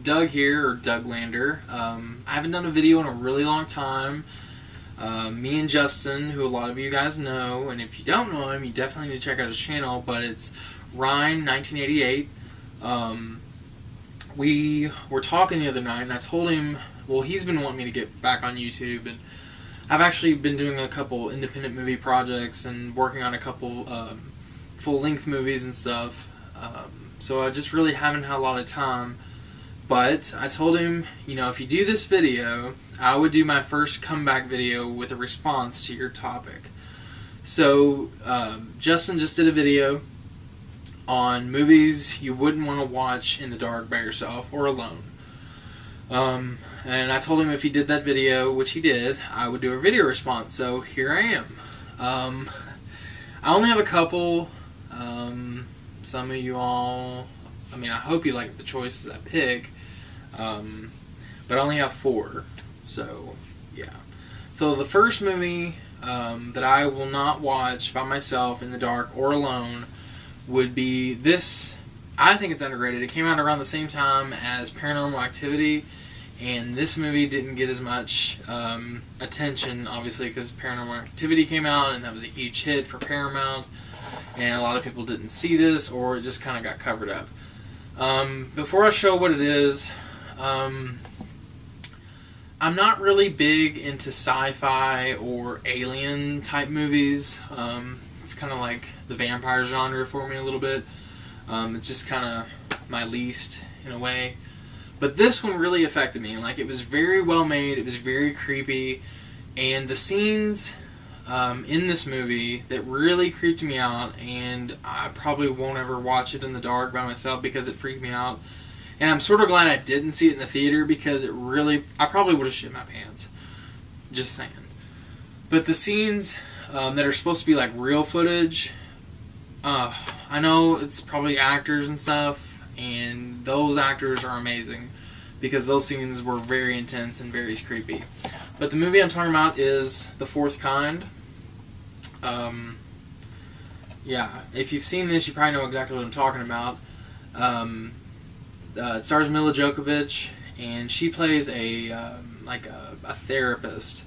Doug here, or Douglander. I haven't done a video in a really long time. Me and Justin, who a lot of you guys know, and if you don't know him, you definitely need to check out his channel, but it's Rhine 1988. We were talking the other night, and I told him, well, he's been wanting me to get back on YouTube, and I've actually been doing a couple independent movie projects and working on a couple full-length movies and stuff. So I just really haven't had a lot of time. But I told him, you know, if you do this video, I would do my first comeback video with a response to your topic. So Justin just did a video on movies you wouldn't want to watch in the dark by yourself or alone. And I told him if he did that video, which he did, I would do a video response. So here I am. I only have a couple. Some of you all, I mean, I hope you like the choices I pick, but I only have 4, so yeah. So the first movie that I will not watch by myself in the dark or alone would be this. I think it's underrated. It came out around the same time as Paranormal Activity, and this movie didn't get as much attention, obviously, because Paranormal Activity came out, and that was a huge hit for Paramount. And a lot of people didn't see this, or it just kind of got covered up. Before I show what it is, I'm not really big into sci-fi or alien type movies. It's kind of like the vampire genre for me a little bit. It's just kind of my least in a way. But this one really affected me. Like, it was very well made, it was very creepy, and the scenes in this movie that really creeped me out, and I probably won't ever watch it in the dark by myself because it freaked me out. And I'm sort of glad I didn't see it in the theater because it really, I probably would have shit my pants. Just saying. But the scenes that are supposed to be like real footage, I know it's probably actors and stuff, and those actors are amazing because those scenes were very intense and very creepy. But the movie I'm talking about is The Fourth Kind. Yeah, if you've seen this, you probably know exactly what I'm talking about. It stars Mila Djokovic, and she plays a therapist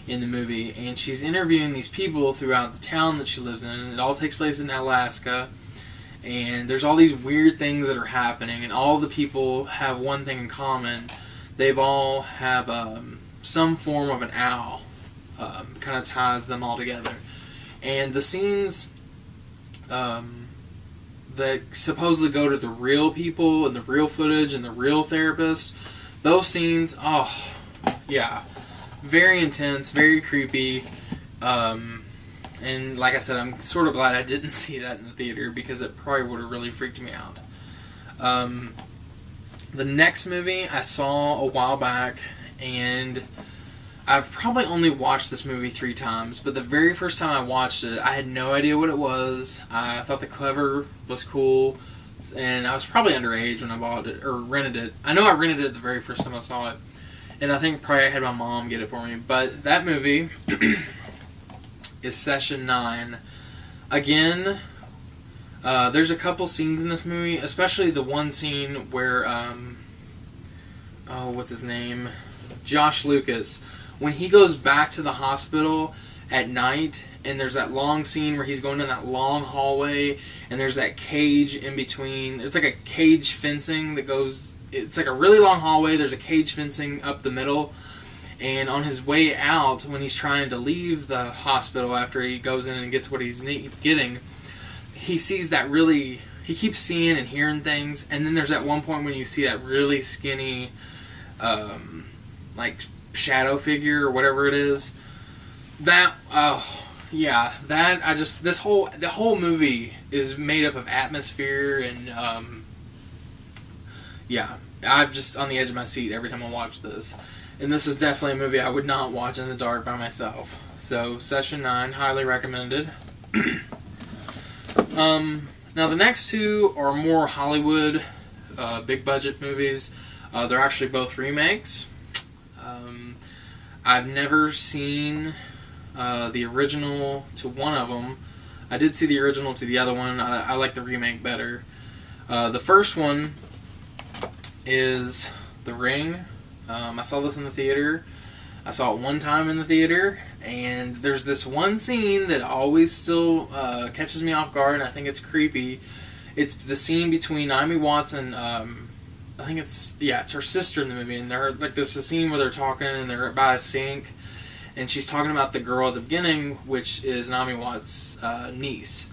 in the movie, and she's interviewing these people throughout the town that she lives in. It all takes place in Alaska, and there's all these weird things that are happening, and all the people have one thing in common. They've all have some form of an owl. Kind of ties them all together. And the scenes that supposedly go to the real people and the real footage and the real therapist, those scenes, oh, yeah, very intense, very creepy. And like I said, I'm sort of glad I didn't see that in the theater because it probably would have really freaked me out. The next movie I saw a while back, and I've probably only watched this movie 3 times, but the very first time I watched it, I had no idea what it was. I thought the cover was cool, and I was probably underage when I bought it, or rented it. I know I rented it the very first time I saw it, and I think probably I had my mom get it for me. But that movie is Session 9. Again, there's a couple scenes in this movie, especially the one scene where, what's his name? Josh Lucas. When he goes back to the hospital at night, and there's that long scene where he's going in that long hallway, and there's that cage in between. It's like a cage fencing that goes, it's like a really long hallway, there's a cage fencing up the middle, and on his way out, when he's trying to leave the hospital after he goes in and gets what he's getting, he sees that really, he keeps seeing and hearing things, and then there's that one point when you see that really skinny, like, shadow figure or whatever it is. That, yeah, that, the whole movie is made up of atmosphere, and, yeah, I'm just on the edge of my seat every time I watch this. And this is definitely a movie I would not watch in the dark by myself. So, Session 9, highly recommended. Now the next 2 are more Hollywood, big budget movies. They're actually both remakes. I've never seen the original to one of them. I did see the original to the other one. I like the remake better. The first one is The Ring. I saw this in the theater. I saw it one time in the theater, and there's this one scene that always still catches me off guard, and I think it's creepy. It's the scene between Naomi Watts and I think it's her sister in the movie, and they're like there's a scene where they're talking and they're by a sink, and she's talking about the girl at the beginning, which is Naomi Watts' niece,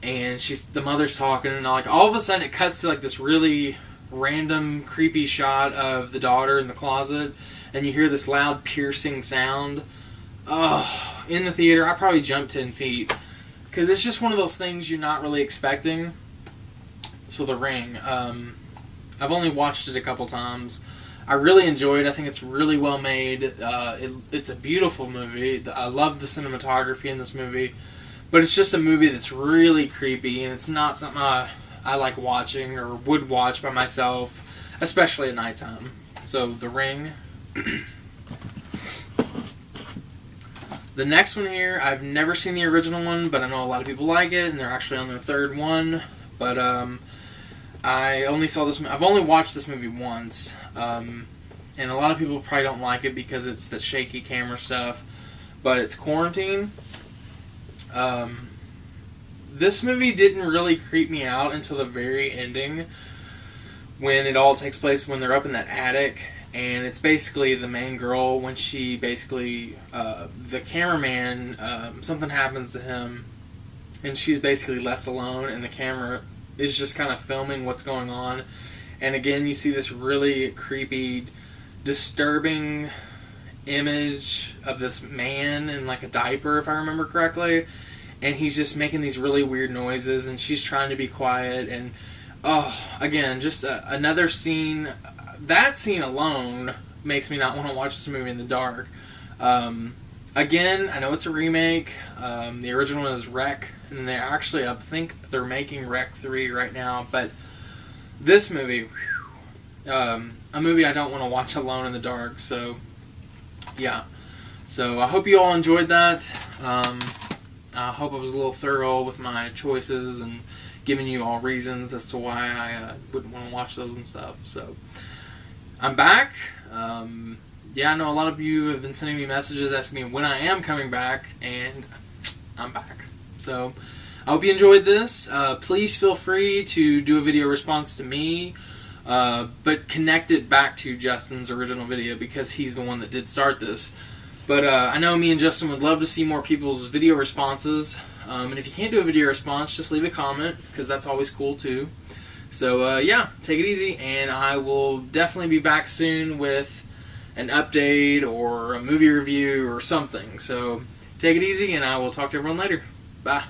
and the mother's talking, and like all of a sudden it cuts to like this really random creepy shot of the daughter in the closet, and you hear this loud piercing sound. Oh, in the theater I probably jumped 10 feet because it's just one of those things you're not really expecting. So The Ring, I've only watched it a couple times. I really enjoyed it. I think it's really well made. It's a beautiful movie. I love the cinematography in this movie. But it's just a movie that's really creepy, and it's not something I like watching or would watch by myself, especially at nighttime. So, The Ring. The next one here, I've never seen the original one, but I know a lot of people like it, and they're actually on their third one. But I only saw this. I've only watched this movie once, and a lot of people probably don't like it because it's the shaky camera stuff. But it's Quarantine. This movie didn't really creep me out until the very ending, when it all takes place when they're up in that attic, and it's basically the main girl when she basically the cameraman something happens to him, and she's basically left alone, and the camera is just kind of filming what's going on. And again, you see this really creepy, disturbing image of this man in like a diaper, if I remember correctly, and he's just making these really weird noises, and she's trying to be quiet, and again, just another scene. That scene alone makes me not want to watch this movie in the dark. Again, I know it's a remake. The original is Wreck, and they actually, I think they're making Wreck 3 right now. But this movie, a movie I don't want to watch alone in the dark. So, yeah. So I hope you all enjoyed that. I hope I was a little thorough with my choices and giving you all reasons as to why I wouldn't want to watch those and stuff. So I'm back. Yeah, I know a lot of you have been sending me messages asking me when I am coming back, and I'm back. So I hope you enjoyed this. Please feel free to do a video response to me, but connect it back to Justin's original video because he's the one that did start this. But I know me and Justin would love to see more people's video responses. And if you can't do a video response, just leave a comment, because that's always cool too. So yeah, take it easy, and I will definitely be back soon with an update or a movie review or something. So take it easy, and I will talk to everyone later. Bye.